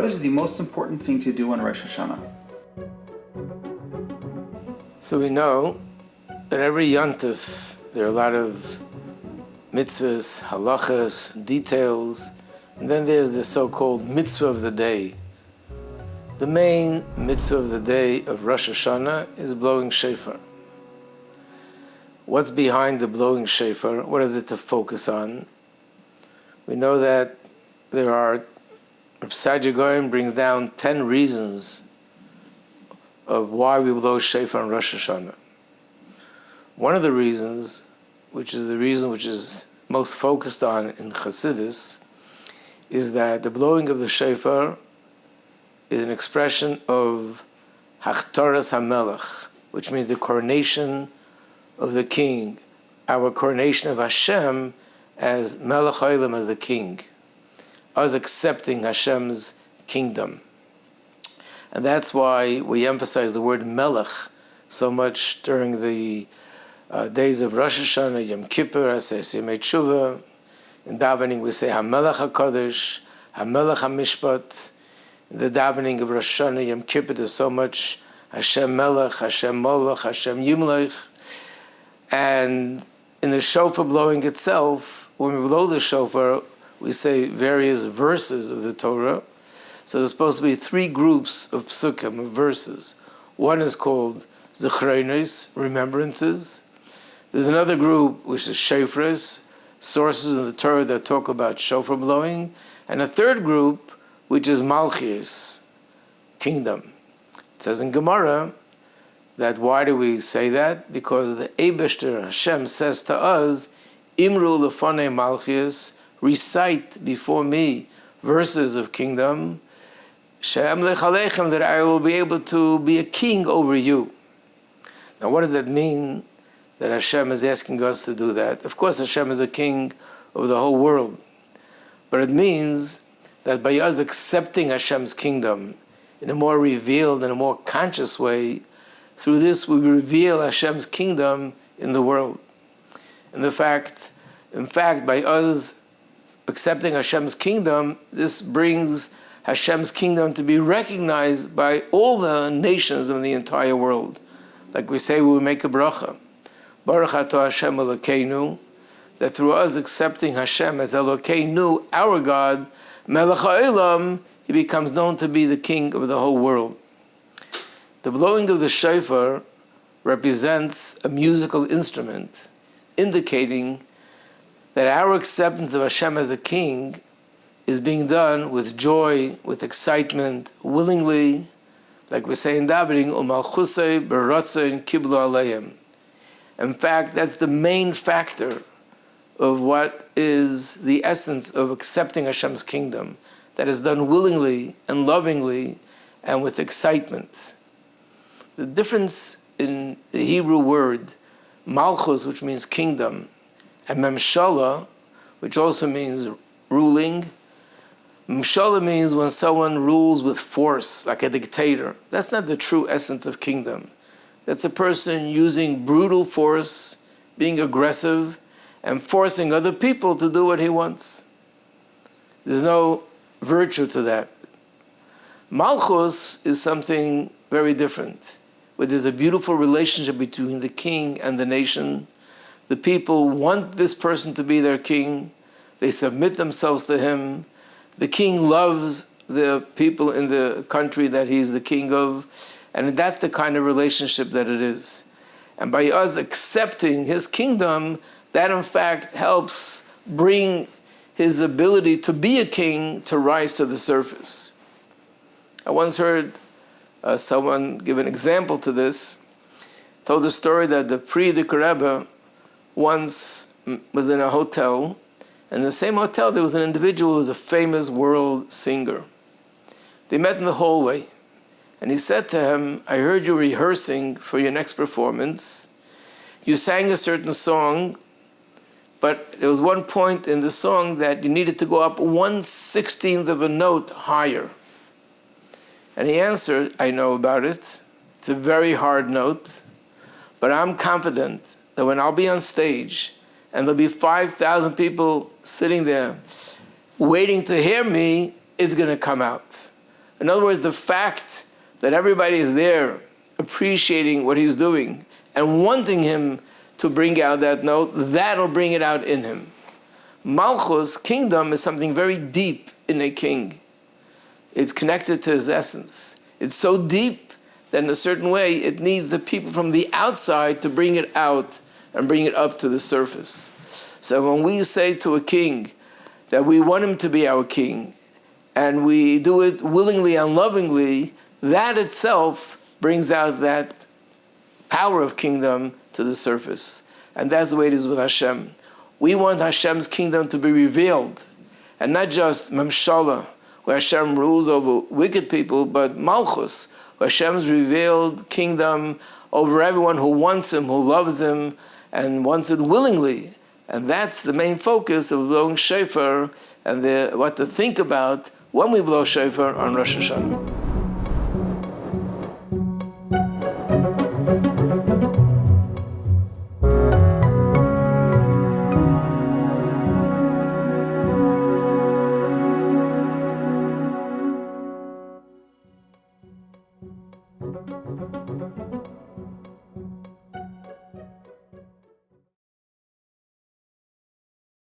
What is the most important thing to do on Rosh Hashana? So we know that every yontif, there are a lot of mitzvahs, halachas, details, and then there's the so-called mitzvah of the day. The main mitzvah of the day of Rosh Hashana is blowing shofar. What's behind the blowing shofar? What is it to focus on? We know that there are, Rabbi Goyen brings down 10 reasons of why we blow shofar on Rosh Hashana. One of the reasons, which is the reason which is most focused on in Chassidus, is that the blowing of the shofar is an expression of Hachtaras HaMelech, which means the coronation of the king, our coronation of Hashem as Melech HaOlam, as the king, us accepting Hashem's kingdom. And that's why we emphasize the word Melech so much during the days of Rosh Hashana, Yom Kippur, Aseh Yemei Tshuva. In davening we say HaMelech HaKadosh, HaMelech HaMishpat. In the davening of Rosh Hashana, Yom Kippur, there's so much Hashem Melech, Hashem Molech, Hashem Yimlech. And in the shofar blowing itself, when we blow the shofar, we say various verses of the Torah. So there's supposed to be 3 groups of psukim, of verses. One is called Zechronos, remembrances. There's another group which is shofars, sources in the Torah that talk about shofar blowing. And a third group which is Malchus, kingdom. It says in Gemara that why do we say that? Because the Eibeshter Hashem says to us, Imru lefanei Malchus, recite before me verses of kingdom, that I will be able to be a king over you. Now what does that mean, that Hashem is asking us to do that? Of course Hashem is a king of the whole world, but it means that by us accepting Hashem's kingdom in a more revealed and a more conscious way, through this we reveal Hashem's kingdom in the world. And in fact, by us accepting Hashem's kingdom, this brings Hashem's kingdom to be recognized by all the nations of the entire world. Like we say, we make a bracha. Baruch atah Hashem Elokeinu, that through us accepting Hashem as Elokeinu, our God, Melech HaOlam, he becomes known to be the king of the whole world. The blowing of the shofar represents a musical instrument, indicating that our acceptance of Hashem as a king is being done with joy, with excitement, willingly, like we say in davening, U'malchusei b'ratzain kiblu aleim. In fact, that's the main factor of what is the essence of accepting Hashem's kingdom, that is done willingly and lovingly and with excitement. The difference in the Hebrew word malchus, which means kingdom, and memshala, which also means ruling. Memshala means when someone rules with force, like a dictator. That's not the true essence of kingdom. That's a person using brutal force, being aggressive, and forcing other people to do what he wants. There's no virtue to that. Malchus is something very different, where there's a beautiful relationship between the king and the nation. The people want this person to be their king. They submit themselves to him. The king loves the people in the country that he's the king of. And that's the kind of relationship that it is. And by us accepting his kingdom, that in fact helps bring his ability to be a king to rise to the surface. I once heard someone give an example to this. Told a story that the Frierdiker Rebbe once was in a hotel, and in the same hotel there was an individual who was a famous world singer. They met in the hallway, and he said to him, I heard you rehearsing for your next performance. You sang a certain song, but there was one point in the song that you needed to go up 1/16 of a note higher. And he answered, I know about it. It's a very hard note, but I'm confident that when I'll be on stage and there'll be 5,000 people sitting there waiting to hear me, it's going to come out. In other words, the fact that everybody is there appreciating what he's doing and wanting him to bring out that note, that'll bring it out in him. Malchus, kingdom, is something very deep in a king. It's connected to his essence. It's so deep that in a certain way it needs the people from the outside to bring it out and bring it up to the surface. So when we say to a king that we want him to be our king, and we do it willingly and lovingly, that itself brings out that power of kingdom to the surface. And that's the way it is with Hashem. We want Hashem's kingdom to be revealed, and not just Memshala, where Hashem rules over wicked people, but Malchus, where Hashem's revealed kingdom over everyone who wants him, who loves him, and wants it willingly. And that's the main focus of blowing shofar and what to think about when we blow shofar on Rosh Hashana.